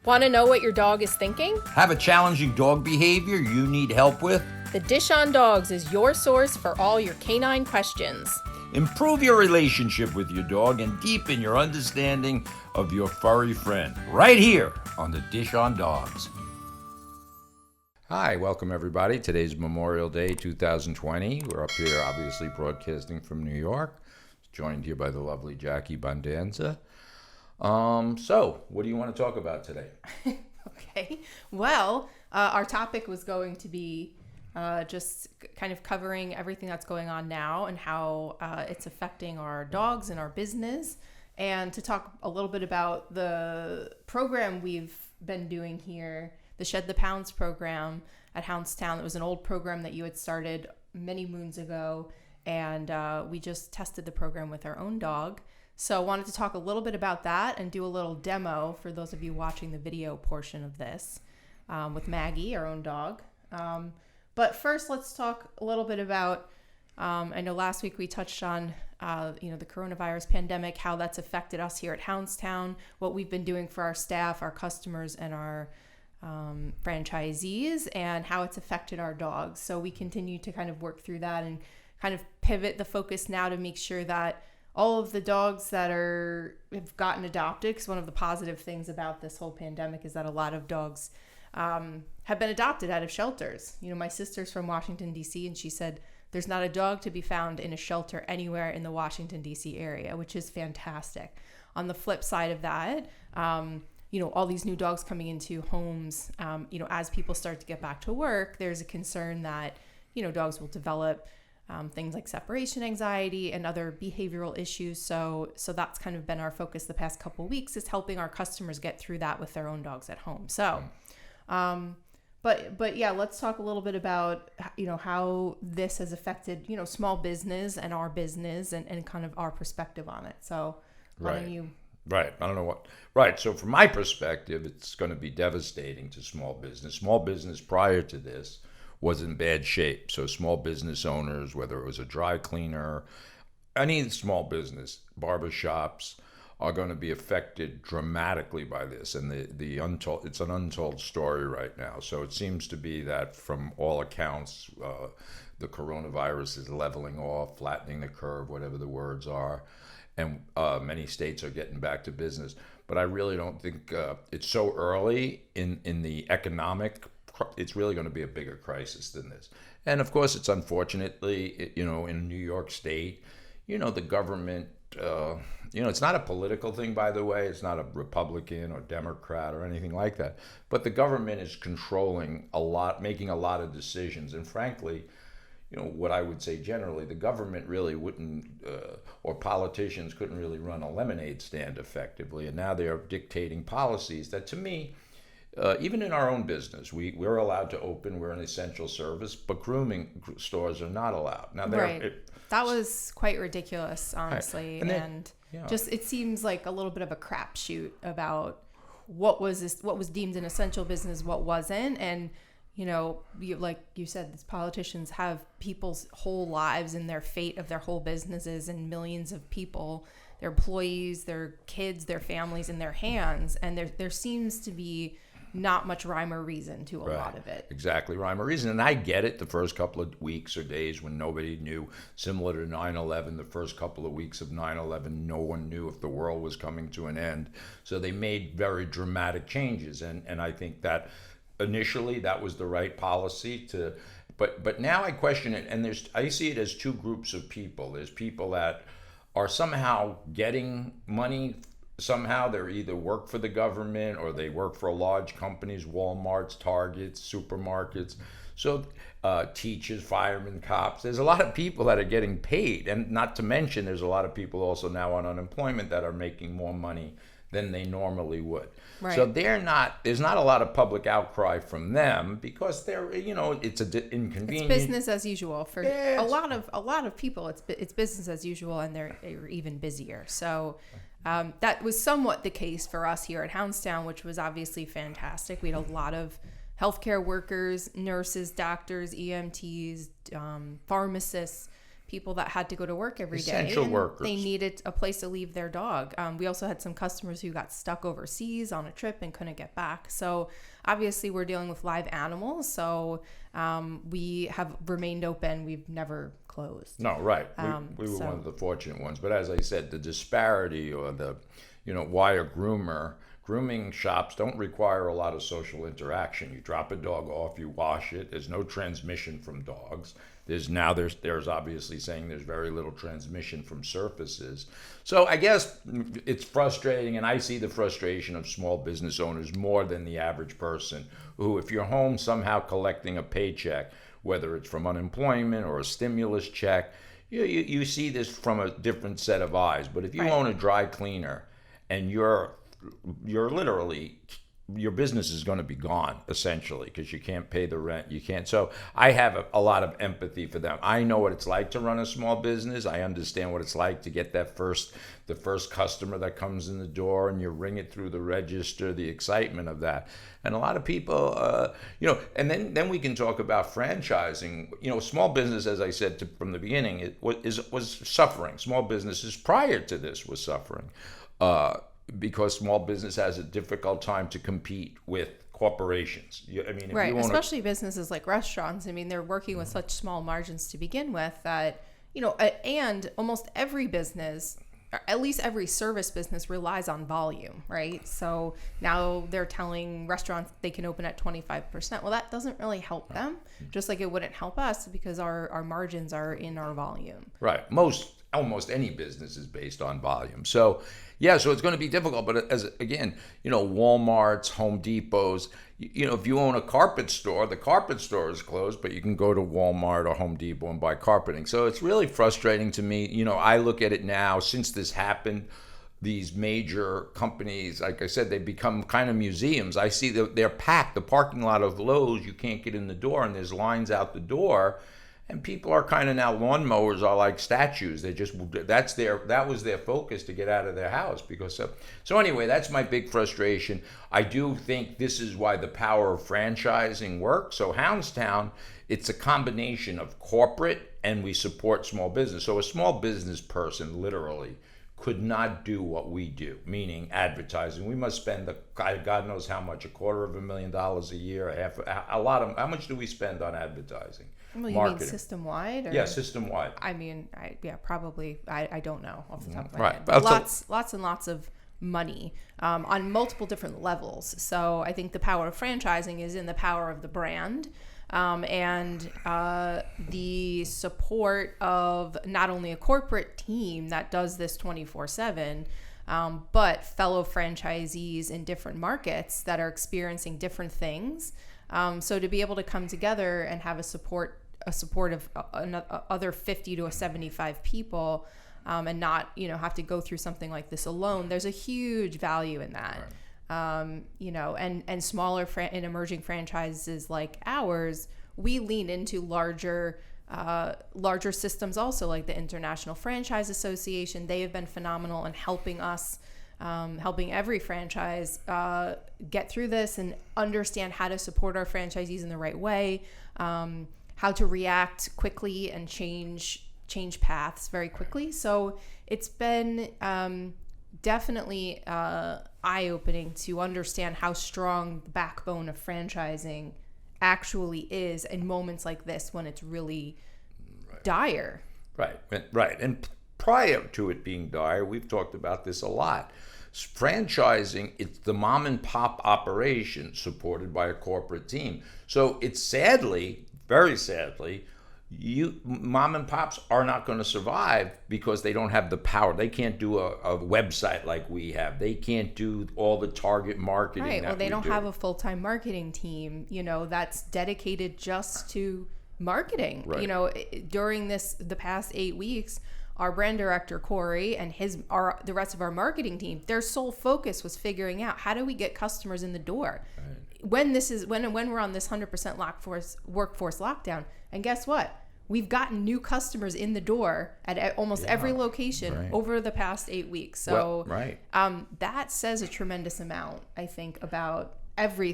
Want to know what your dog is thinking? Have a challenging dog behavior you need help with? The Dish on Dogs is your source for all your canine questions. Improve your relationship with your dog and deepen your understanding of your furry friend. Right here on the Dish on Dogs. Hi, welcome everybody. Today's Memorial Day 2020. We're up here obviously broadcasting from New York. Joined here by the lovely Jackie Bondanza. So, what do you want to talk about today? Okay. Well, our topic was going to be just kind of covering everything that's going on now and how it's affecting our dogs and our business, and to talk a little bit about the program we've been doing here, the Shed the Pounds program at Hounds Town. It was an old program that you had started many moons ago, and we just tested the program with our own dog. So I wanted to talk a little bit about that and do a little demo for those of you watching the video portion of this with Maggie, our own dog. But first, let's talk a little bit about, I know last week we touched on, the coronavirus pandemic, how that's affected us here at Hounds Town, what we've been doing for our staff, our customers, and our franchisees, and how it's affected our dogs. So we continue to kind of work through that and kind of pivot the focus now to make sure that all of the dogs that have gotten adopted, because one of the positive things about this whole pandemic is that a lot of dogs have been adopted out of shelters. You know, my sister's from Washington, D.C., and she said there's not a dog to be found in a shelter anywhere in the Washington, D.C. area, which is fantastic. On the flip side of that, all these new dogs coming into homes, as people start to get back to work, there's a concern that, dogs will develop things like separation anxiety and other behavioral issues. So that's kind of been our focus the past couple of weeks, is helping our customers get through that with their own dogs at home. So, but yeah, let's talk a little bit about, how this has affected, small business and our business and kind of our perspective on it. So why don't you... Right. I don't know what. Right. So from my perspective, it's going to be devastating to small business. Small business prior to this was in bad shape. So small business owners, whether it was a dry cleaner, any small business, barbershops, are going to be affected dramatically by this. And it's an untold story right now. So it seems to be that from all accounts, the coronavirus is leveling off, flattening the curve, whatever the words are. And many states are getting back to business. But I really don't think it's so early in the economic. It's really going to be a bigger crisis than this. And of course, it's unfortunately, in New York State, the government, it's not a political thing, by the way. It's not a Republican or Democrat or anything like that. But the government is controlling a lot, making a lot of decisions. And frankly, what I would say generally, the government really wouldn't, or politicians couldn't really run a lemonade stand effectively. And now they are dictating policies that, to me, even in our own business, we're allowed to open. We're an essential service, but grooming stores are not allowed. Now, that was quite ridiculous, honestly, right. And just it seems like a little bit of a crapshoot about what was deemed an essential business, what wasn't, and like you said, these politicians have people's whole lives and their fate of their whole businesses and millions of people, their employees, their kids, their families in their hands, and there seems to be not much rhyme or reason to a lot of it. Exactly, rhyme or reason. And I get it the first couple of weeks or days when nobody knew, similar to 9/11, the first couple of weeks of 9/11, no one knew if the world was coming to an end. So they made very dramatic changes. And I think that initially that was the right policy but now I question it. And I see it as two groups of people. There's people that are somehow getting money. Somehow they're either work for the government or they work for large companies, Walmarts, Targets, supermarkets. So teachers, firemen, cops. There's a lot of people that are getting paid. And not to mention, there's a lot of people also now on unemployment that are making more money than they normally would. Right. So there's not a lot of public outcry from them because they're, it's inconvenient. It's business as usual for a lot of people. It's business as usual, and they're even busier. So that was somewhat the case for us here at Hounds Town, which was obviously fantastic. We had a lot of healthcare workers, nurses, doctors, EMTs, pharmacists, people that had to go to work every day. Essential workers. They needed a place to leave their dog. We also had some customers who got stuck overseas on a trip and couldn't get back. So obviously we're dealing with live animals. So we have remained open. We've never closed. No, right. We were one of the fortunate ones. But as I said, the disparity or the, why a grooming shops don't require a lot of social interaction. You drop a dog off, you wash it. There's no transmission from dogs. There's obviously saying there's very little transmission from surfaces. So I guess it's frustrating, and I see the frustration of small business owners more than the average person who, if you're home somehow collecting a paycheck, whether it's from unemployment or a stimulus check, you see this from a different set of eyes. But if you own a dry cleaner and you're literally, your business is going to be gone essentially because you can't pay the rent. You can't. So I have a lot of empathy for them. I know what it's like to run a small business. I understand what it's like to get the first customer that comes in the door and you ring it through the register, the excitement of that. And a lot of people, and then we can talk about franchising. Small business, as I said from the beginning, it was suffering. Small businesses prior to this was suffering. Because small business has a difficult time to compete with corporations. Especially businesses like restaurants. They're working with such small margins to begin with that, and almost every business, or at least every service business, relies on volume, right? So now they're telling restaurants they can open at 25%. Well, that doesn't really help them, just like it wouldn't help us because our margins are in our volume. Right. Almost any business is based on volume. So it's going to be difficult. But Walmart's, Home Depot's, if you own a carpet store, the carpet store is closed, but you can go to Walmart or Home Depot and buy carpeting. So it's really frustrating to me. I look at it now, since this happened, these major companies, like I said, they become kind of museums. I see they're packed. The parking lot of Lowe's, you can't get in the door, and there's lines out the door. And people are kind of now, lawnmowers are like statues. That was their focus to get out of their house so anyway, that's my big frustration. I do think this is why the power of franchising works. So Hounds Town, it's a combination of corporate and we support small business. So a small business person literally could not do what we do, meaning advertising. We must spend God knows how much, $250,000 a year, how much do we spend on advertising? Well, you mean system-wide? Yeah, system-wide. Probably. I don't know off the top of my head. But lots and lots of money on multiple different levels. So I think the power of franchising is in the power of the brand and the support of not only a corporate team that does this 24/7, but fellow franchisees in different markets that are experiencing different things. So to be able to come together and have a support of other 50 to 75 people and not, have to go through something like this alone, there's a huge value in that. Right. And smaller and emerging franchises like ours, we lean into larger systems also, like the International Franchise Association. They have been phenomenal in helping us, helping every franchise get through this and understand how to support our franchisees in the right way, how to react quickly and change paths very quickly. So it's been definitely eye-opening to understand how strong the backbone of franchising actually is in moments like this when it's really dire. Right. And prior to it being dire, we've talked about this a lot. Franchising, it's the mom and pop operation supported by a corporate team. So it's very sadly, mom and pops are not going to survive because they don't have the power. They can't do a website like we have. They can't do all the target marketing. Right. Well, they don't have a full-time marketing team, that's dedicated just to marketing. Right. During the past 8 weeks, our brand director, Corey, and the rest of our marketing team, their sole focus was figuring out how do we get customers in the door. Right. When we're on this 100% workforce lockdown. And guess what? We've gotten new customers in the door at almost every location over the past 8 weeks. So that says a tremendous amount, I think, about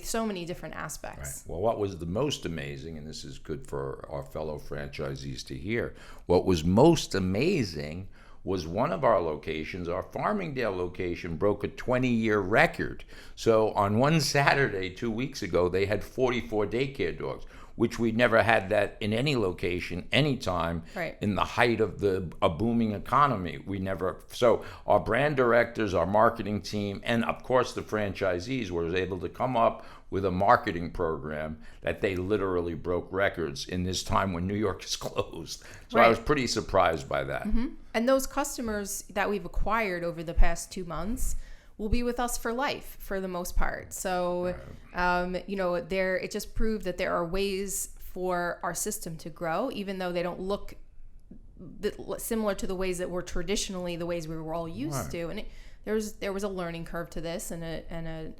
so many different aspects. Right. Well, what was the most amazing, and this is good for our fellow franchisees to hear, what was most amazing was one of our locations, our Farmingdale location, broke a 20-year record. So on one Saturday 2 weeks ago, they had 44 daycare dogs, which we never had that in any location, anytime Right. in the height of a booming economy. We never. So our brand directors, our marketing team, and of course the franchisees were able to come up with a marketing program that they literally broke records in this time when New York is closed. So I Right. was pretty surprised by that. And those customers that we've acquired over the past 2 months will be with us for life for the most part. So, it just proved that there are ways for our system to grow, even though they don't look similar to the ways that were traditionally the ways we were all used to. And there was a learning curve to this, and a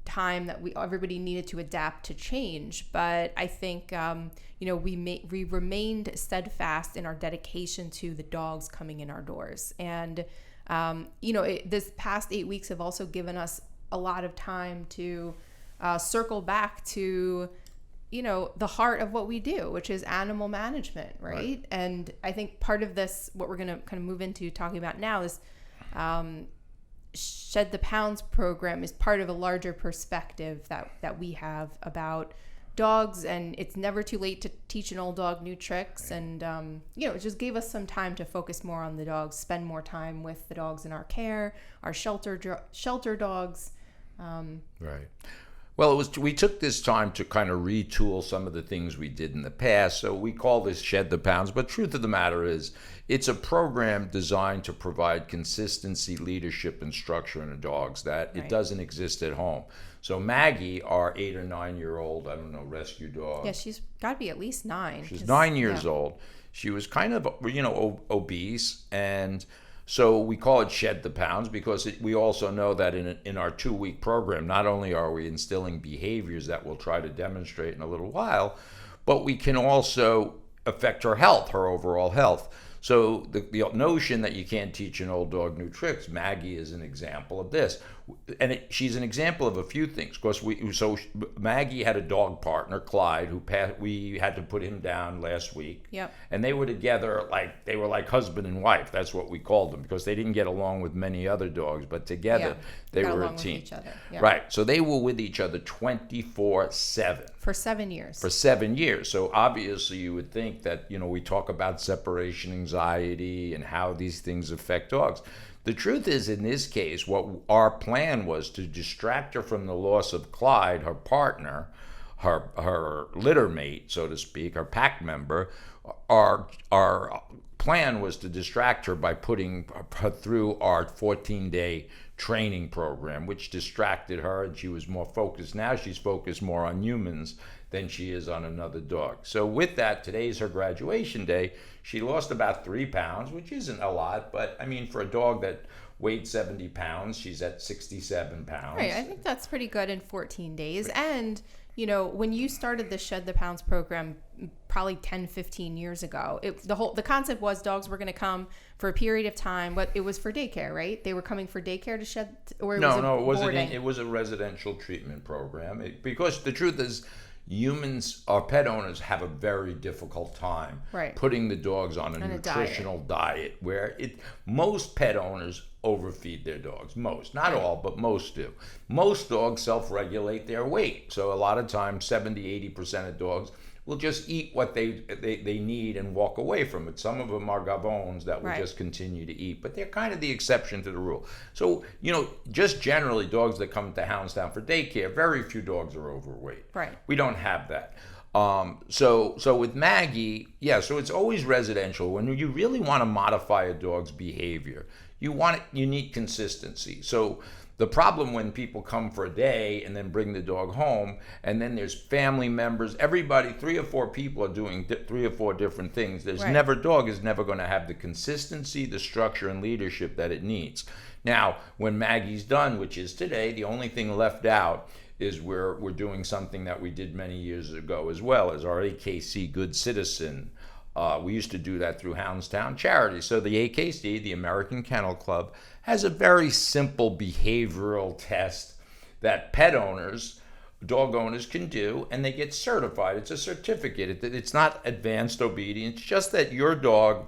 time that everybody needed to adapt to change. But I think we remained steadfast in our dedication to the dogs coming in our doors. And this past 8 weeks have also given us a lot of time to circle back to the heart of what we do, which is animal management, right? And I think part of this, what we're going to kind of move into talking about now, is Shed the Pounds program is part of a larger perspective that we have about dogs, and it's never too late to teach an old dog new tricks. And it just gave us some time to focus more on the dogs, spend more time with the dogs in our care, our shelter dogs. Right. Well, we took this time to kind of retool some of the things we did in the past. So we call this Shed the Pounds, but truth of the matter is it's a program designed to provide consistency, leadership, and structure in the dogs that it doesn't exist at home. So Maggie, our 8 or 9 year old, rescue dog. Yeah, she's got to be at least 9. She's 9 years old. She was kind of, obese, and so we call it Shed the Pounds because we also know that in our 2-week program, not only are we instilling behaviors that we'll try to demonstrate in a little while, but we can also affect her health, her overall health. So the notion that you can't teach an old dog new tricks, Maggie is an example of this. And she's an example of a few things. Of course, Maggie had a dog partner, Clyde, we had to put him down last week. Yep. And they were together they were like husband and wife. That's what we called them, because they didn't get along with many other dogs, but together they were a team. With each other. Yeah. Right. So they were with each other 24/7. For 7 years. For 7 years. So obviously you would think that, we talk about separation anxiety and how these things affect dogs. The truth is, in this case, what our plan was to distract her from the loss of Clyde, her partner, her litter mate, so to speak, her pack member. Our plan was to distract her by putting her through our 14-day training program, which distracted her, and she was more focused. Now she's focused more on humans than she is on another dog. So with that, today's her graduation day. She lost about 3 pounds, which isn't a lot, but for a dog that weighed 70 pounds, she's at 67 pounds. Right, I think that's pretty good in 14 days. And, when you started the Shed the Pounds program probably 10, 15 years ago, the concept was dogs were going to come for a period of time, but it was for daycare, right? They were coming for daycare to shed, or it wasn't. It was a residential treatment program. Because the truth is, humans, our pet owners, have a very difficult time putting the dogs on a nutritional diet where most pet owners overfeed their dogs. Most, not all, but most do. Most dogs self-regulate their weight. So a lot of times, 70-80% of dogs will just eat what they need and walk away from it. Some of them are gavons that will just continue to eat, but they're kind of the exception to the rule. So, just generally, dogs that come to Hounds Town for daycare, very few dogs are overweight. Right. We don't have that. So with Maggie, so it's always residential. When you really want to modify a dog's behavior, you need consistency. So the problem when people come for a day and then bring the dog home, and then there's family members, everybody, 3 or 4 people are doing 3 or 4 different things. Dog is never going to have the consistency, the structure, and leadership that it needs. Now, when Maggie's done, which is today, the only thing left out is we're doing something that we did many years ago as well, as our AKC Good Citizen. We used to do that through Hounds Town charity. So the AKC, the American Kennel Club, has a very simple behavioral test that pet owners dog owners can do, and they get certified. It's a certificate. It's not advanced obedience, just that your dog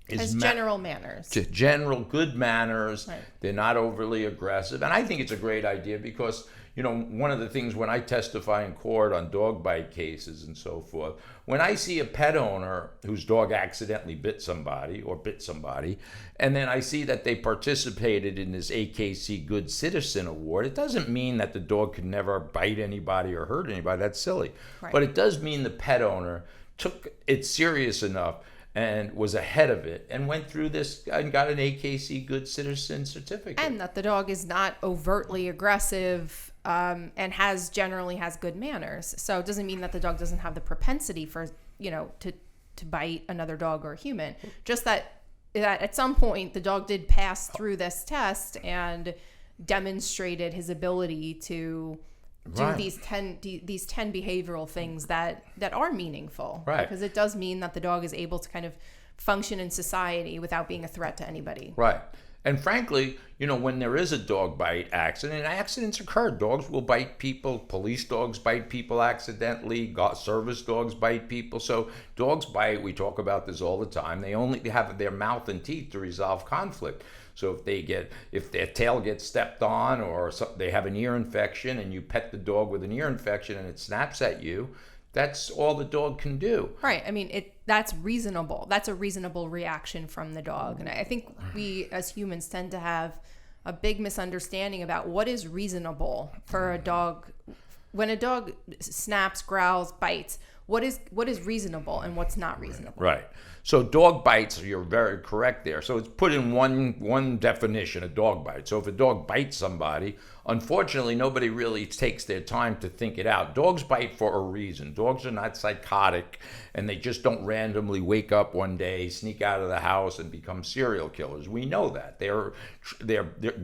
has general manners. General good manners. Right. They're not overly aggressive. And I think it's a great idea because, one of the things when I testify in court on dog bite cases and so forth, when I see a pet owner whose dog accidentally bit somebody, and then I see that they participated in this AKC Good Citizen Award, it doesn't mean that the dog could never bite anybody or hurt anybody. That's silly. Right. But it does mean the pet owner took it serious enough and was ahead of it and went through this and got an AKC Good Citizen certificate. And that the dog is not overtly aggressive and generally has good manners. So it doesn't mean that the dog doesn't have the propensity for, to bite another dog or a human. Just that at some point the dog did pass through this test and demonstrated his ability to do Right. these 10 behavioral things that are meaningful. Right. Because it does mean that the dog is able to kind of function in society without being a threat to anybody. Right. And frankly, when there is a dog bite accident, accidents occur. Dogs will bite people. Police dogs bite people accidentally. Service dogs bite people. So dogs bite. We talk about this all the time. They only have their mouth and teeth to resolve conflict. So if their tail gets stepped on or they have an ear infection and you pet the dog with an ear infection and it snaps at you, that's all the dog can do. Right. I mean, that's reasonable. That's a reasonable reaction from the dog. And I think we as humans tend to have a big misunderstanding about what is reasonable for a dog. When a dog snaps, growls, bites, what is reasonable and what's not reasonable? Right. So dog bites, you're very correct there. So it's put in one definition, a dog bite. So if a dog bites somebody, unfortunately, nobody really takes their time to think it out. Dogs bite for a reason. Dogs are not psychotic, and they just don't randomly wake up one day, sneak out of the house, and become serial killers. We know that. Their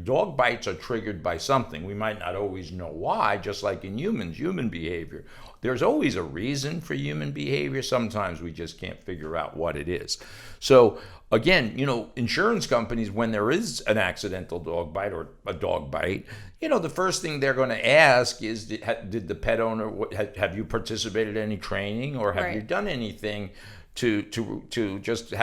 dog bites are triggered by something. We might not always know why, just like in human behavior. There's always a reason for human behavior. Sometimes we just can't figure out what it is. So again, insurance companies, when there is an accidental dog bite or a dog bite, the first thing they're going to ask is, did the pet owner, have you participated in any training or have you done anything to just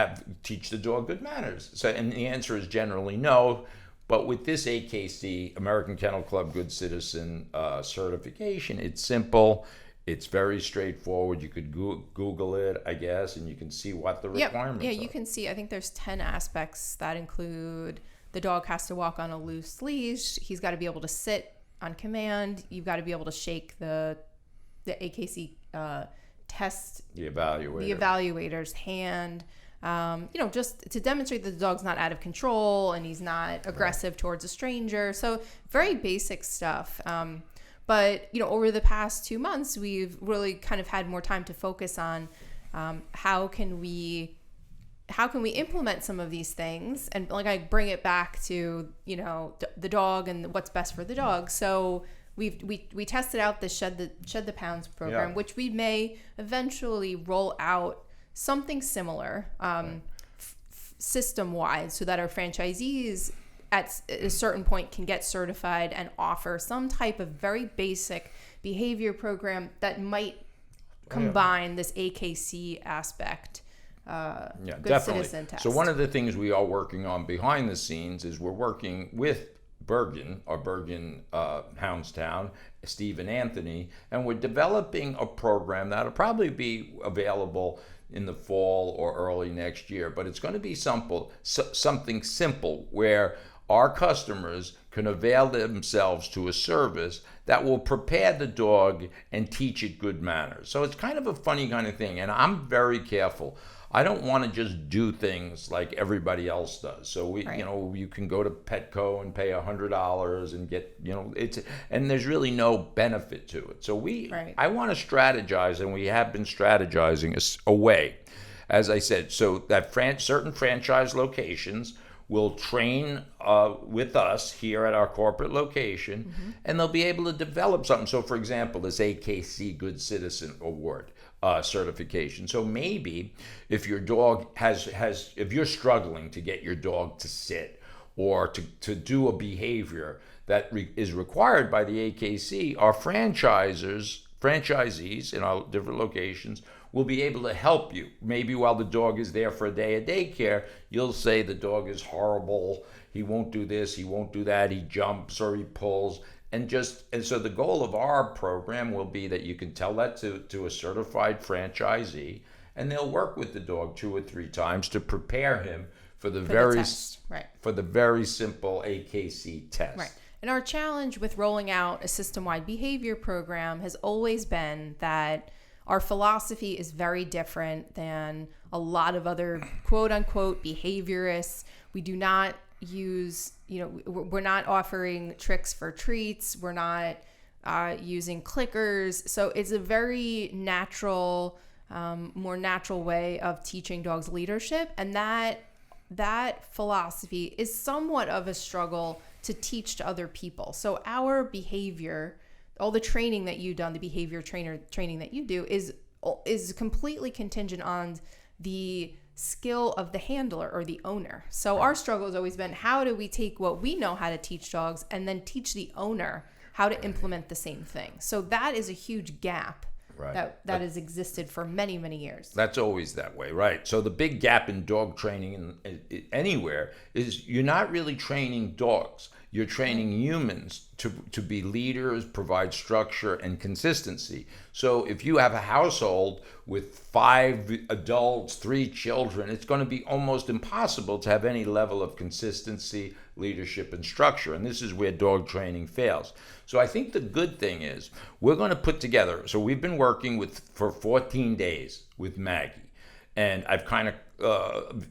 teach the dog good manners? So, and the answer is generally no. But with this AKC, American Kennel Club Good Citizen certification, it's simple. It's very straightforward. You could Google it, I guess, and you can see what the requirements are. Yeah, you can see. I think there's 10 aspects that include the dog has to walk on a loose leash. He's got to be able to sit on command. You've got to be able to shake the AKC test. The evaluator's hand. Just to demonstrate that the dog's not out of control and he's not aggressive towards a stranger. So very basic stuff. But, over the past 2 months, we've really kind of had more time to focus on how can we implement some of these things. And like I bring it back to, the dog and what's best for the dog. So we tested out the Shed the Pounds program, which we may eventually roll out something similar system-wide so that our franchisees at a certain point can get certified and offer some type of very basic behavior program that might combine this AKC aspect. Good Definitely. Citizen test. So one of the things we are working on behind the scenes is we're working with Bergen Hounds Town, Steve and Anthony, and we're developing a program that'll probably be available in the fall or early next year. But it's going to be something simple where our customers can avail themselves to a service that will prepare the dog and teach it good manners. So it's kind of a funny kind of thing, and I'm very careful. I don't want to just do things like everybody else does. So you can go to Petco and pay $100 and get, and there's really no benefit to it. So I want to strategize, and we have been strategizing a way, as I said, so that certain franchise locations will train with us here at our corporate location, and they'll be able to develop something. So, for example, this AKC Good Citizen Award certification. So maybe if your dog if you're struggling to get your dog to sit, or to do a behavior that is required by the AKC, our franchisees in our different locations will be able to help you. Maybe while the dog is there for a day of daycare, you'll say the dog is horrible, he won't do this, he won't do that, he jumps or he pulls. And so the goal of our program will be that you can tell that to a certified franchisee, and they'll work with the dog 2 or 3 times to prepare him for the very simple AKC test. Right. And our challenge with rolling out a system-wide behavior program has always been that our philosophy is very different than a lot of other quote-unquote behaviorists. We do not use, we're not offering tricks for treats. We're not using clickers. So it's a very natural, more natural way of teaching dogs leadership. And that philosophy is somewhat of a struggle to teach to other people. So our behavior, all the training that you've done, the behavior training that you do is completely contingent on the skill of the handler or the owner. So our struggle has always been, how do we take what we know how to teach dogs and then teach the owner how to implement the same thing? So that is a huge gap. Right. That has existed for many, many years. That's always that way, right? So the big gap in dog training anywhere is you're not really training dogs. You're training humans to be leaders, provide structure and consistency. So if you have a household with 5 adults, 3 children, it's going to be almost impossible to have any level of consistency, leadership, and structure. And this is where dog training fails. So I think the good thing is we're going to put together, so we've been working for 14 days with Maggie. And I've kind of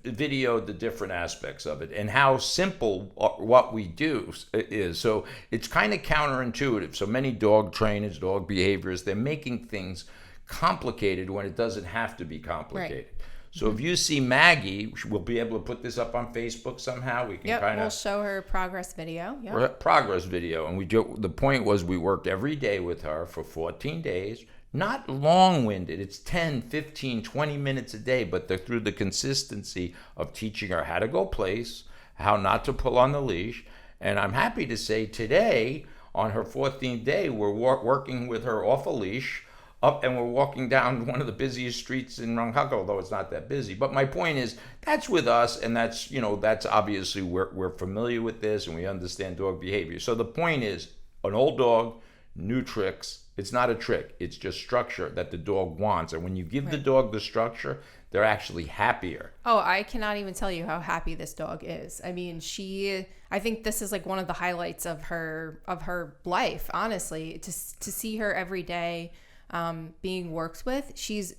videoed the different aspects of it and how simple what we do is. So it's kind of counterintuitive. So many dog trainers, dog behaviorists, they're making things complicated when it doesn't have to be complicated. Right. So if you see Maggie, we'll be able to put this up on Facebook somehow. We can we'll show her progress video. Progress video. And the point was we worked every day with her for 14 days. Not long-winded. It's 10, 15, 20 minutes a day, but they're through the consistency of teaching her how to go place, how not to pull on the leash. And I'm happy to say today, on her 14th day, we're working with her off a leash, up, and we're walking down one of the busiest streets in Ranghaka, although it's not that busy. But my point is, that's with us, and that's obviously we're familiar with this, and we understand dog behavior. So the point is, an old dog, new tricks. It's not a trick. It's just structure that the dog wants. And when you give the dog the structure, they're actually happier. Oh, I cannot even tell you how happy this dog is. I mean, I think this is like one of the highlights of her life, honestly, to see her every day being worked with. She's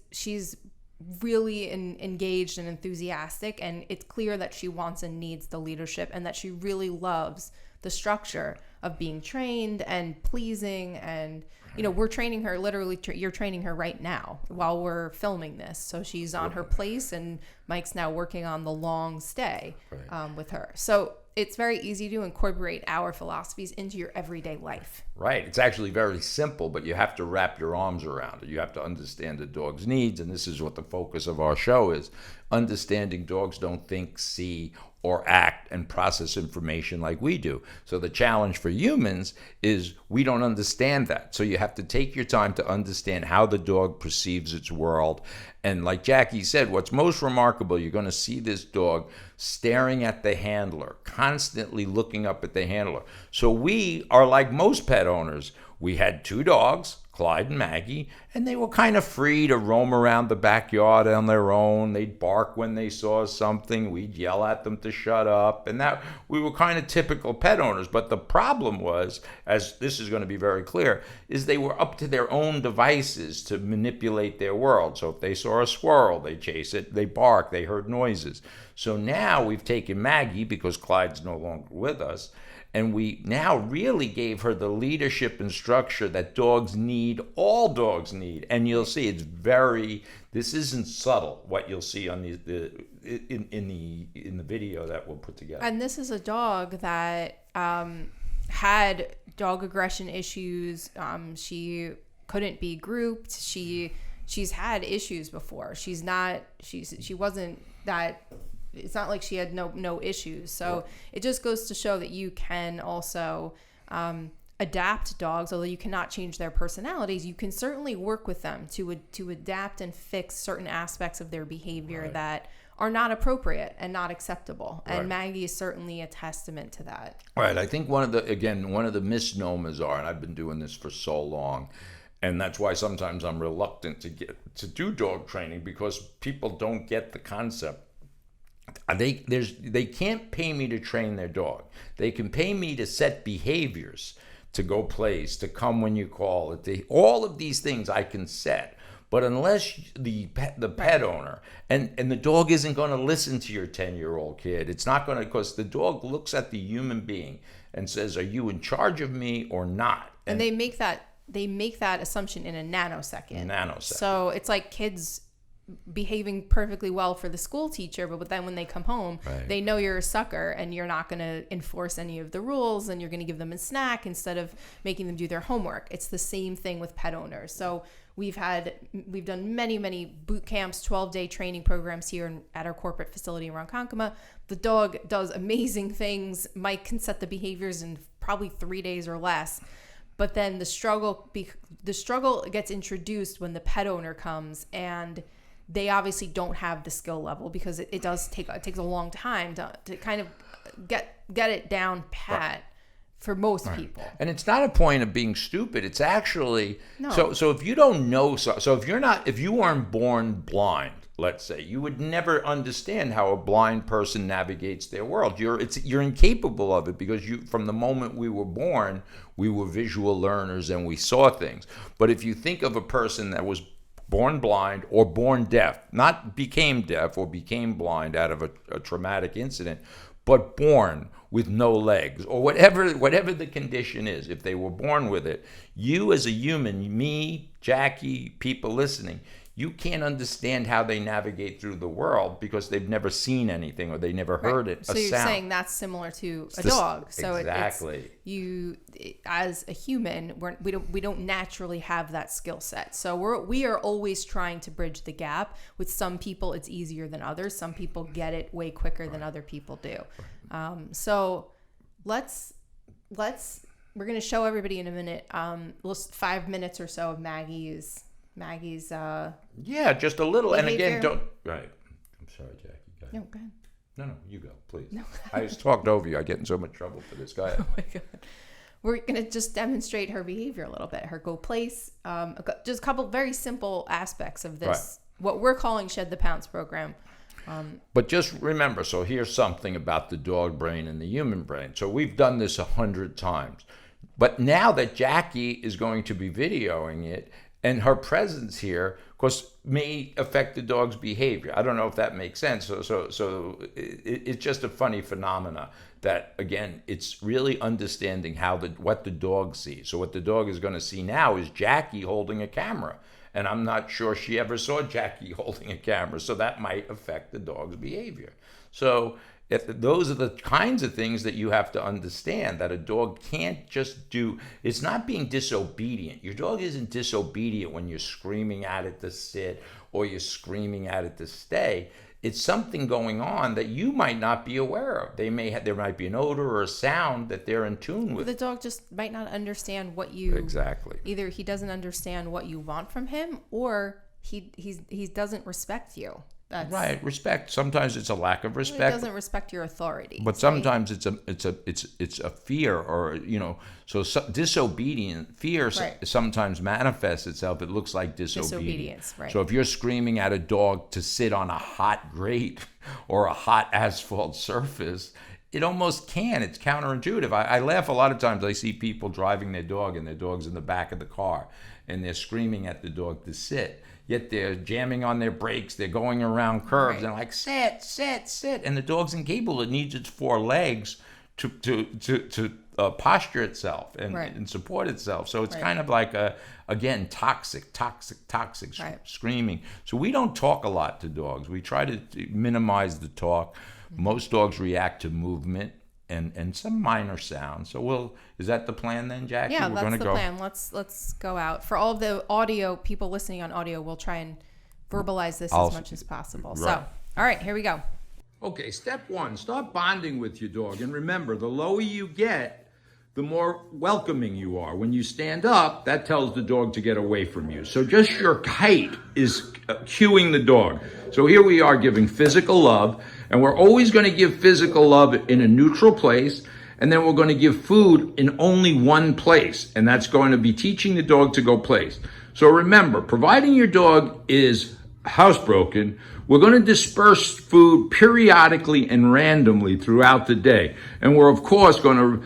really engaged and enthusiastic, and it's clear that she wants and needs the leadership and that she really loves the structure of being trained and pleasing. And we're training her, literally you're training her right now while we're filming this. So she's on her place, and Mike's now working on the long stay with her. So it's very easy to incorporate our philosophies into your everyday life. Right. It's actually very simple, but you have to wrap your arms around it. You have to understand the dog's needs, and this is what the focus of our show is. Understanding dogs don't think, see, or act and process information like we do. So the challenge for humans is we don't understand that. So you have to take your time to understand how the dog perceives its world. And like Jackie said, what's most remarkable, you're going to see this dog staring at the handler, constantly looking up at the handler. So we are like most pet owners. We had 2 dogs, Clyde and Maggie, and they were kind of free to roam around the backyard on their own. They'd bark when they saw something. We'd yell at them to shut up. And that we were kind of typical pet owners. But the problem was, as this is going to be very clear, is they were up to their own devices to manipulate their world. So if they saw a squirrel, they chase it, they bark, they heard noises. So now we've taken Maggie, because Clyde's no longer with us, and we now really gave her the leadership and structure that dogs need, all dogs need. And you'll see this isn't subtle, what you'll see on in the video that we'll put together. And this is a dog that had dog aggression issues. She couldn't be grouped. She's had issues before. She wasn't that it's not like she had no issues. So it just goes to show that you can also adapt dogs, although you cannot change their personalities. You can certainly work with them to adapt and fix certain aspects of their behavior that are not appropriate and not acceptable. And Maggie is certainly a testament to that. Right. I think one of the misnomers are, and I've been doing this for so long, and that's why sometimes I'm reluctant to do dog training, because people don't get the concept. They can't pay me to train their dog. They can pay me to set behaviors, to go place, to come when you call it. All of these things I can set. But unless the pet owner, and the dog isn't going to listen to your 10-year-old kid, it's not going to, because the dog looks at the human being and says, are you in charge of me or not? And they make that assumption in a nanosecond. So it's like kids behaving perfectly well for the school teacher, but then when they come home, they know you're a sucker and you're not going to enforce any of the rules, and you're going to give them a snack instead of making them do their homework. It's the same thing with pet owners. So we've done many boot camps, 12-day training programs here at our corporate facility in Ronkonkoma. The dog does amazing things. Mike can set the behaviors in probably 3 days or less. But then the struggle gets introduced when the pet owner comes, and they obviously don't have the skill level, because it takes a long time to kind of get it down pat for most people. And it's not a point of being stupid. It's actually so if you don't know, so if you weren't born blind, let's say, you would never understand how a blind person navigates their world. You're incapable of it, because from the moment we were born, we were visual learners and we saw things. But if you think of a person that was born blind or born deaf, not became deaf or became blind out of a traumatic incident, but born with no legs, or whatever the condition is, if they were born with it, you as a human, me, Jackie, people listening, you can't understand how they navigate through the world, because they've never seen anything or they never heard it. So you're saying that's similar to a dog. So exactly. As a human, we don't naturally have that skill set. So we are always trying to bridge the gap. With some people, it's easier than others. Some people get it way quicker than other people do. So we're going to show everybody in a minute, 5 minutes or so of Maggie's just a little. And again, behavior. I'm sorry, Jackie. Go ahead. No, go ahead. No, you go, please. No. I just talked over you. I get in so much trouble for this guy. Oh my God. We're going to just demonstrate her behavior a little bit, her go place, just a couple very simple aspects of this, what we're calling Shed the Pounce program. But just remember, so here's something about the dog brain and the human brain. So we've done this 100 times. But now that Jackie is going to be videoing it, and her presence here, of course, may affect the dog's behavior. I don't know if that makes sense. So it's just a funny phenomena that, again, it's really understanding what the dog sees. So what the dog is going to see now is Jackie holding a camera. And I'm not sure she ever saw Jackie holding a camera. So that might affect the dog's behavior. So those are the kinds of things that you have to understand, that a dog can't just do. It's not being disobedient. Your dog isn't disobedient when you're screaming at it to sit or you're screaming at it to stay. It's something going on that you might not be aware of. There might be an odor or a sound that they're in tune with. The dog just might not understand what you... Exactly. Either he doesn't understand what you want from him, or he doesn't respect you. Right, respect. Sometimes it's a lack of respect. He doesn't respect your authority. But sometimes it's a fear, or so disobedient fear sometimes manifests itself. It looks like disobedience. Right. So if you're screaming at a dog to sit on a hot grate or a hot asphalt surface, it almost can. It's counterintuitive. I laugh a lot of times. I see people driving their dog, and their dog's in the back of the car, and they're screaming at the dog to sit. Yet they're jamming on their brakes. They're going around curves and like, sit, sit, sit. And the dog's incapable. It needs its 4 legs to posture itself and support itself. So it's kind of like again, toxic screaming. So we don't talk a lot to dogs. We try to minimize the talk. Most dogs react to movement and some minor sounds. So is that the plan then, Jackie? Yeah, that's the plan. Let's go out. For all of the audio, people listening on audio, we'll try and verbalize this as much as possible. Right. So, all right, here we go. Okay, step one, start bonding with your dog. And remember, the lower you get, the more welcoming you are. When you stand up, that tells the dog to get away from you. So just your height is cueing the dog. So here we are giving physical love, and we're always going to give physical love in a neutral place, and then we're going to give food in only one place, and that's going to be teaching the dog to go place. So remember, providing your dog is housebroken, we're going to disperse food periodically and randomly throughout the day. And we're, of course, going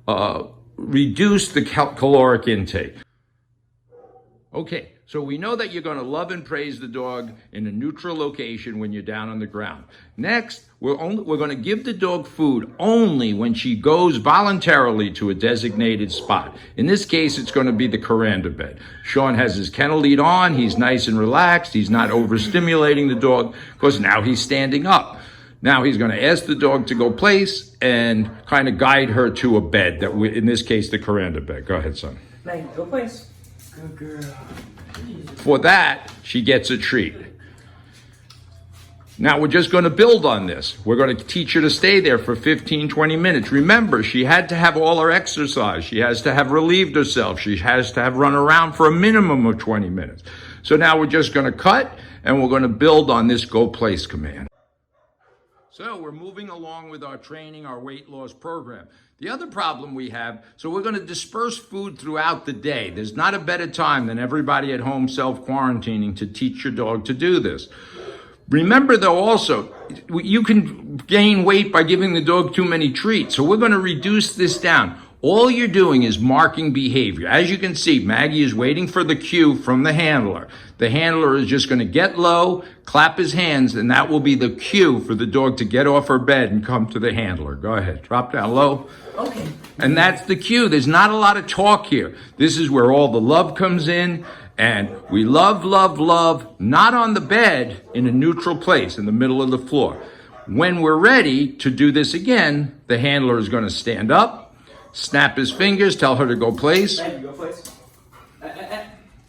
to reduce the caloric intake. Okay, so we know that you're going to love and praise the dog in a neutral location when you're down on the ground. Next, we're going to give the dog food only when she goes voluntarily to a designated spot. In this case, it's going to be the coranda bed. Sean has his kennel lead on. He's nice and relaxed. He's not overstimulating the dog because now he's standing up. Now he's going to ask the dog to go place and kind of guide her to a bed, in this case, the coranda bed. Go ahead, son. Maggie, go place. Good girl. For that, she gets a treat. Now we're just going to build on this. We're going to teach her to stay there for 15, 20 minutes. Remember, she had to have all her exercise. She has to have relieved herself. She has to have run around for a minimum of 20 minutes. So now we're just going to cut, and we're going to build on this go place command. So we're moving along with our training, our weight loss program. The other problem we have, so we're going to disperse food throughout the day. There's not a better time than everybody at home self-quarantining to teach your dog to do this. Remember, though, also, you can gain weight by giving the dog too many treats. So we're going to reduce this down. All you're doing is marking behavior. As you can see, Maggie is waiting for the cue from the handler. The handler is just going to get low, clap his hands, and that will be the cue for the dog to get off her bed and come to the handler. Go ahead. Drop down low. Okay. And that's the cue. There's not a lot of talk here. This is where all the love comes in. And we love, love, love, not on the bed, in a neutral place in the middle of the floor. When we're ready to do this again, the handler is going to stand up, snap his fingers, tell her to go place. Maggie, go place.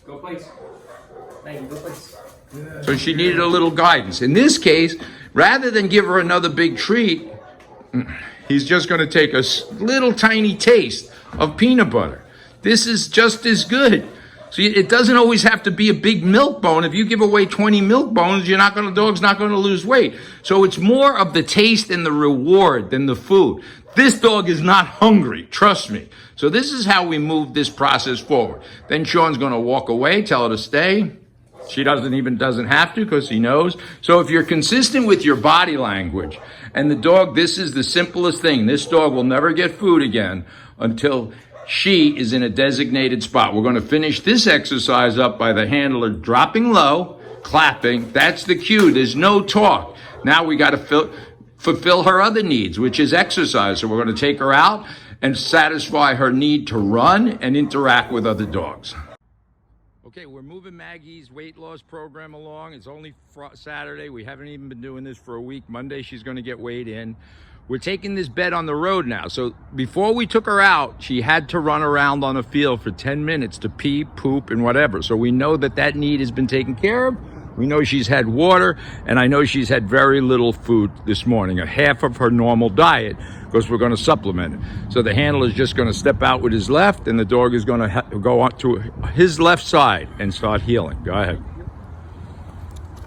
Go place. Maggie, go place. So she needed a little guidance. In this case, rather than give her another big treat, he's just going to take a little tiny taste of peanut butter. This is just as good. So it doesn't always have to be a big milk bone. If you give away 20 milk bones, the dog's not going to lose weight. So it's more of the taste and the reward than the food. This dog is not hungry, trust me. So this is how we move this process forward. Then Sean's going to walk away, tell her to stay. She doesn't have to because he knows. So if you're consistent with your body language and the dog, this is the simplest thing. This dog will never get food again until she is in a designated spot. We're going to finish this exercise up by the handler dropping low, clapping. That's the cue. There's no talk. Now we got to fulfill her other needs, which is exercise. So we're going to take her out and satisfy her need to run and interact with other dogs. Okay, we're moving Maggie's weight loss program along. It's only Saturday. We haven't even been doing this for a week. Monday, she's going to get weighed in. We're taking this bed on the road now. So before we took her out, she had to run around on the field for 10 minutes to pee, poop, and whatever. So we know that need has been taken care of. We know she's had water, and I know she's had very little food this morning, a half of her normal diet, because we're going to supplement it. So the handler is just going to step out with his left, and the dog is going to go on to his left side and start healing. Go ahead.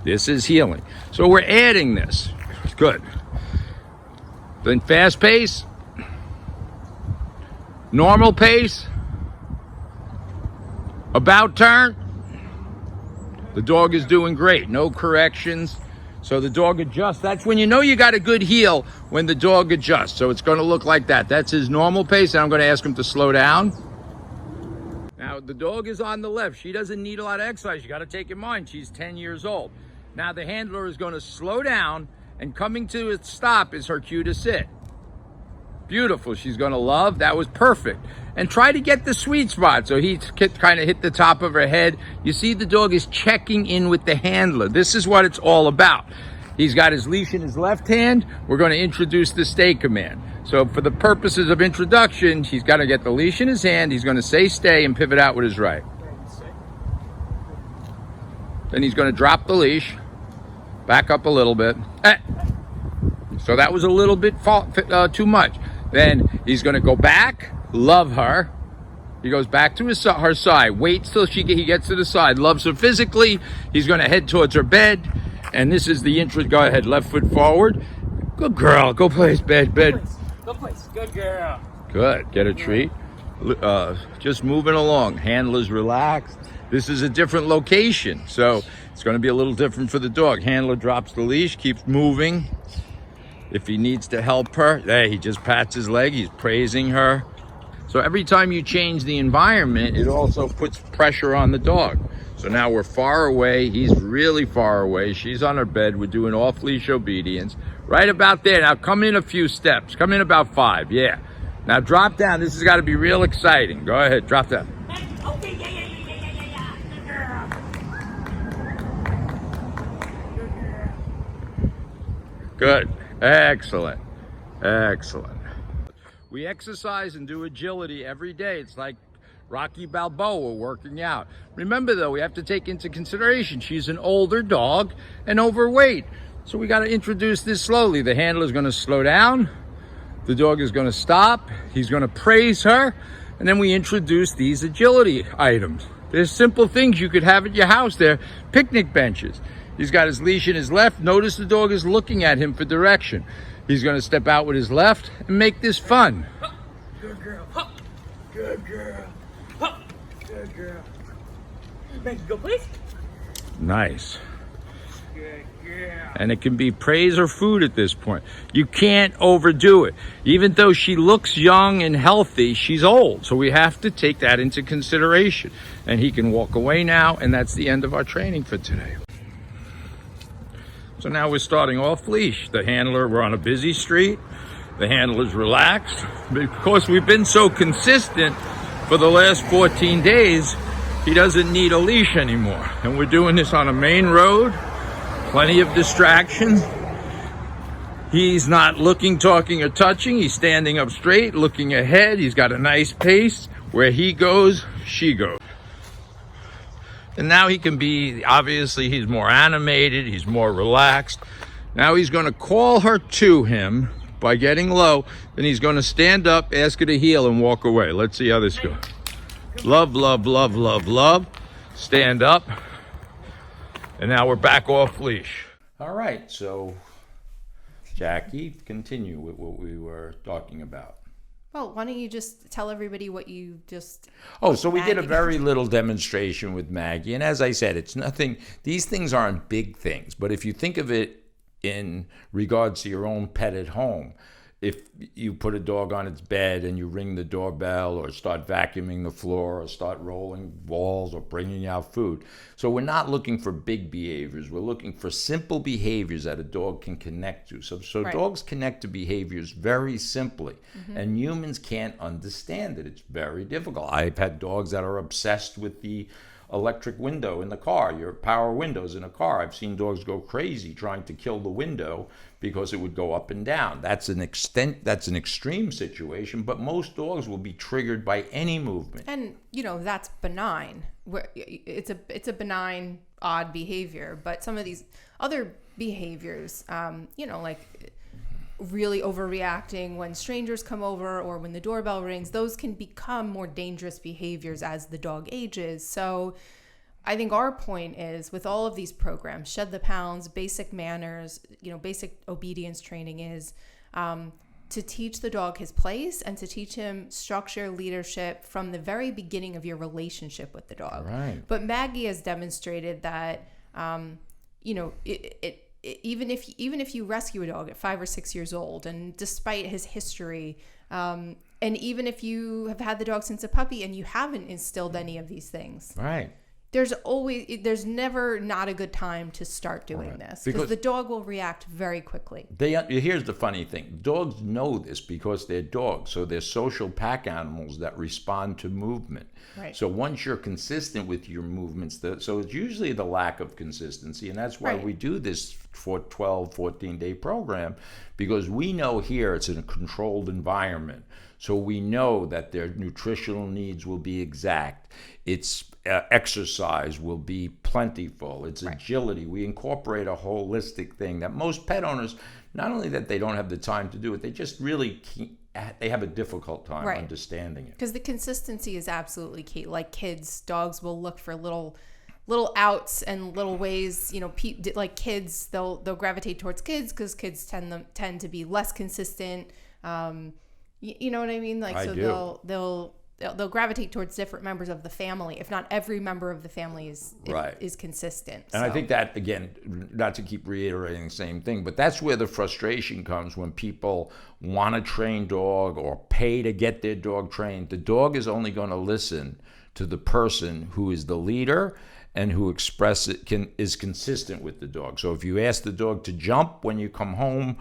This is healing. So we're adding this. Good. Then fast pace, normal pace, about turn. The dog is doing great, no corrections. So the dog adjusts. That's when you know you got a good heel, when the dog adjusts. So it's going to look like that. That's his normal pace, and I'm going to ask him to slow down. Now the dog is on the left. She doesn't need a lot of exercise. You got to take in mind, she's 10 years old. Now the handler is going to slow down, and coming to a stop is her cue to sit. Beautiful. She's going to love. That was perfect. And try to get the sweet spot. So he kind of hit the top of her head. You see the dog is checking in with the handler. This is what it's all about. He's got his leash in his left hand. We're going to introduce the stay command. So for the purposes of introduction, he's got to get the leash in his hand. He's going to say stay and pivot out with his right. Then he's going to drop the leash. Back up a little bit. So that was a little bit too much. Then he's going to go back, love her. He goes back to her side, waits till he gets to the side, loves her physically. He's going to head towards her bed. And this is the intro. Go ahead, left foot forward. Good girl. Go place, bed. Go place. Good girl. Good. Get a treat. Just moving along. Handler's relaxed. This is a different location, so it's going to be a little different for the dog. Handler drops the leash, keeps moving. If he needs to help her, there, he just pats his leg. He's praising her. So every time you change the environment, it also puts pressure on the dog. So now we're far away. He's really far away. She's on her bed. We're doing off-leash obedience. Right about there. Now come in a few steps. Come in about 5. Yeah. Now drop down. This has got to be real exciting. Go ahead. Drop down. Okay, yeah. Good girl. Good. Excellent. We exercise and do agility every day. It's like Rocky Balboa working out. Remember, though, we have to take into consideration she's an older dog and overweight. So we got to introduce this slowly. The handler's going to slow down. The dog is going to stop. He's going to praise her. And then we introduce these agility items. There's simple things you could have at your house. They're picnic benches. He's got his leash in his left. Notice the dog is looking at him for direction. He's going to step out with his left and make this fun. Good girl. Good girl. Good girl. Maggie, go please. Nice. Good girl. And it can be praise or food at this point. You can't overdo it. Even though she looks young and healthy, she's old. So we have to take that into consideration. And he can walk away now, and that's the end of our training for today. So now we're starting off leash. The handler, we're on a busy street. The handler's relaxed. Because we've been so consistent for the last 14 days, he doesn't need a leash anymore. And we're doing this on a main road. Plenty of distractions. He's not looking, talking, or touching. He's standing up straight, looking ahead. He's got a nice pace. Where he goes, she goes. And now he can be, obviously, he's more animated. He's more relaxed. Now he's going to call her to him by getting low. Then he's going to stand up, ask her to heel, and walk away. Let's see how this goes. Love, love, love, love, love. Stand up. And now we're back off leash. All right, so Jackie, continue with what we were talking about. Well, why don't you just tell everybody what you just... Oh, so we did a very little demonstration with Maggie. And as I said, it's nothing, these things aren't big things. But if you think of it in regards to your own pet at home, if you put a dog on its bed and you ring the doorbell or start vacuuming the floor or start rolling walls or bringing out food. So we're not looking for big behaviors. We're looking for simple behaviors that a dog can connect to. So right. Dogs connect to behaviors very simply. Mm-hmm. And humans can't understand it. It's very difficult. I've had dogs that are obsessed with the electric window in the car, your power windows in a car. I've seen dogs go crazy trying to kill the window because it would go up and down. That's an extreme situation, but most dogs will be triggered by any movement. And that's benign. It's a benign, odd behavior. But some of these other behaviors, like really overreacting when strangers come over or when the doorbell rings, those can become more dangerous behaviors as the dog ages. So I think our point is, with all of these programs, Shed the Pounds, basic manners, basic obedience training is to teach the dog his place and to teach him structure, leadership from the very beginning of your relationship with the dog. Right. But Maggie has demonstrated that, even if you rescue a dog at 5 or 6 years old, and despite his history, and even if you have had the dog since a puppy and you haven't instilled any of these things, right? There's never not a good time to start doing this, because the dog will react very quickly. Here's the funny thing. Dogs know this because they're dogs. So they're social pack animals that respond to movement. Right. So once you're consistent with your movements, so it's usually the lack of consistency. And that's why we do this for 12, 14-day program, because we know here it's in a controlled environment. So we know that their nutritional needs will be exact. It's exercise will be plentiful. It's Right. agility. We incorporate a holistic thing that most pet owners, not only that they don't have the time to do it, they just really they have a difficult time Right. understanding it. Because the consistency is absolutely key. Like kids, dogs will look for little outs and little ways. Like kids, they'll gravitate towards kids because kids tend to be less consistent. You know what I mean? Like I so do. they'll gravitate towards different members of the family. If not every member of the family Right. is consistent. And I think that, again, not to keep reiterating the same thing, but that's where the frustration comes when people want a trained dog or pay to get their dog trained. The dog is only going to listen to the person who is the leader and who is consistent with the dog. So if you ask the dog to jump when you come home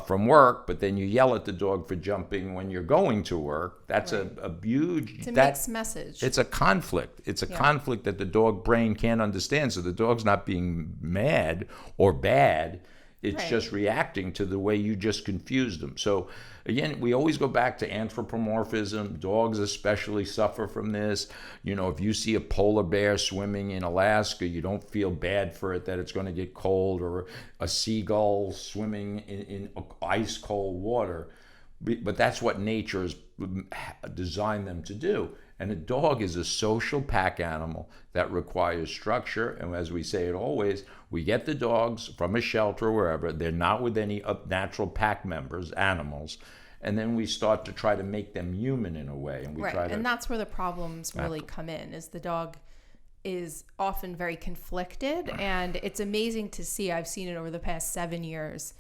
from work, but then you yell at the dog for jumping when you're going to work, that's Right. a huge... It's a mixed message. It's a conflict. It's a conflict that the dog brain can't understand. So the dog's not being mad or bad. It's Right. just reacting to the way you just confused them. So again, we always go back to anthropomorphism. Dogs especially suffer from this. If you see a polar bear swimming in Alaska, you don't feel bad for it that it's going to get cold, or a seagull swimming in ice cold water. But that's what nature has designed them to do. And a dog is a social pack animal that requires structure. And as we say it always, we get the dogs from a shelter or wherever. They're not with any natural pack members, animals. And then we start to try to make them human in a way. And we Right. try to, And that's where the problems really come in, is the dog is often very conflicted. And it's amazing to see. I've seen it over the past 7 years.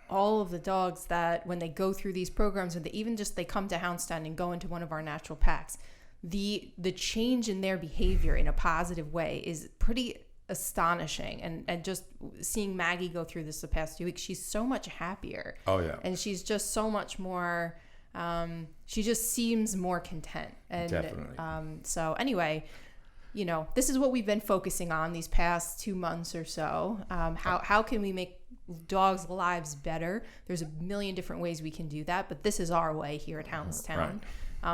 All of the dogs that when they go through these programs, or they come to Hounds Town and go into one of our natural packs, the change in their behavior in a positive way is pretty astonishing. And just seeing Maggie go through this the past 2 weeks, she's so much happier. Oh, yeah. And she's just so much more, she just seems more content. And Definitely. So anyway, this is what we've been focusing on these past 2 months or so. How can we make dogs' lives better? There's a million different ways we can do that, but this is our way here at Hounds Town.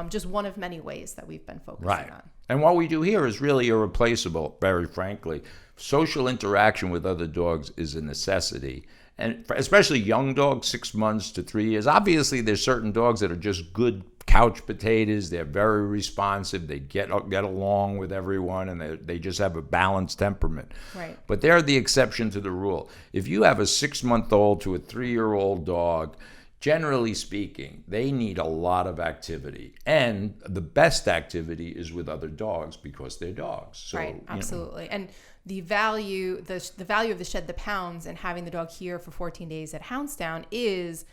Just one of many ways that we've been focusing on. And what we do here is really irreplaceable, very frankly. Social interaction with other dogs is a necessity. And especially young dogs, 6 months to 3 years. Obviously, there's certain dogs that are just good couch potatoes. They're very responsive. They get along with everyone, and they just have a balanced temperament. Right. But they're the exception to the rule. If you have a 6-month-old to a 3-year-old dog, generally speaking, they need a lot of activity. And the best activity is with other dogs because they're dogs. So, Right, absolutely. And the value of the Shed the Pounds and having the dog here for 14 days at Hounds Town is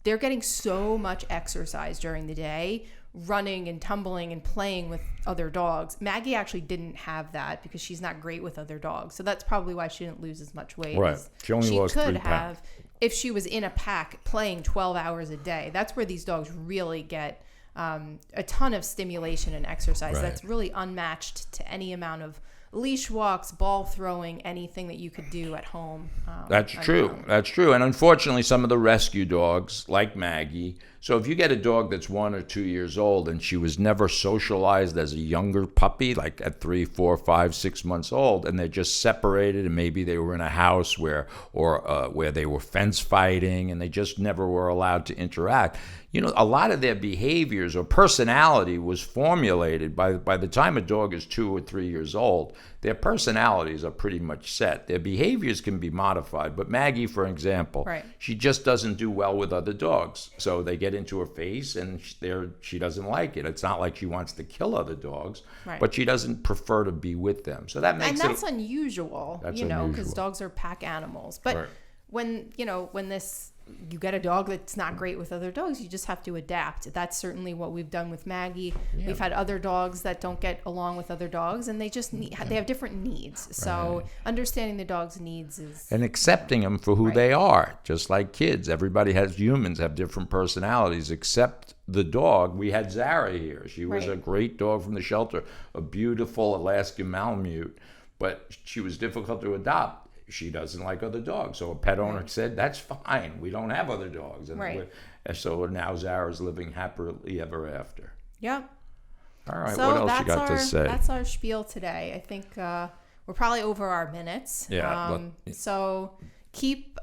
they're getting so much exercise during the day, running and tumbling and playing with other dogs. Maggie actually didn't have that because she's not great with other dogs. So that's probably why she didn't lose as much weight Right. as She only lost 3 could pounds. have if she was in a pack playing 12 hours a day. That's where these dogs really get a ton of stimulation and exercise. Right. That's really unmatched to any amount of leash walks, ball throwing, anything that you could do at home. That's true. That's true. And unfortunately, some of the rescue dogs, like Maggie, so if you get a dog that's 1 or 2 years old and she was never socialized as a younger puppy, like at 3, 4, 5, 6 months old, and they're just separated, and maybe they were in a house where they were fence fighting and they just never were allowed to interact. A lot of their behaviors or personality was formulated by the time a dog is 2 or 3 years old. Their personalities are pretty much set. Their behaviors can be modified. But Maggie, for example, Right. she just doesn't do well with other dogs. So they get into her face and she doesn't like it. It's not like she wants to kill other dogs, Right. but she doesn't prefer to be with them. So that makes And that's it... unusual, That's because unusual. dogs are pack animals. But Right. when you get a dog that's not great with other dogs, you just have to adapt. That's certainly what we've done with Maggie. Yeah. We've had other dogs that don't get along with other dogs, and they just they have different needs. So understanding the dog's needs is... And accepting them for who Right. they are, just like kids. Humans have different personalities, except the dog. We had Zara here. She was Right. a great dog from the shelter, a beautiful Alaskan Malamute, but she was difficult to adopt. She doesn't like other dogs. So a pet owner said, that's fine. We don't have other dogs. And Right. so now Zara's living happily ever after. Yep. All right, So what else you got our, to say? That's our spiel today. I think we're probably over our minutes. Yeah, So keep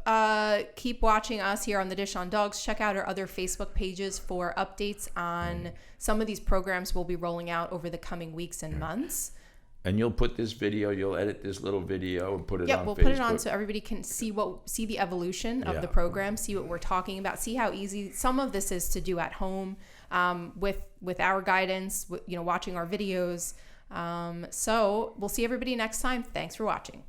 watching us here on The Dish on Dogs. Check out our other Facebook pages for updates on some of these programs we'll be rolling out over the coming weeks and months. And you'll put this video, you'll edit this little video and put it on we'll Facebook. put it on so everybody can see the evolution of the program, see what we're talking about, see how easy some of this is to do at home with our guidance, watching our videos. So we'll see everybody next time. Thanks for watching.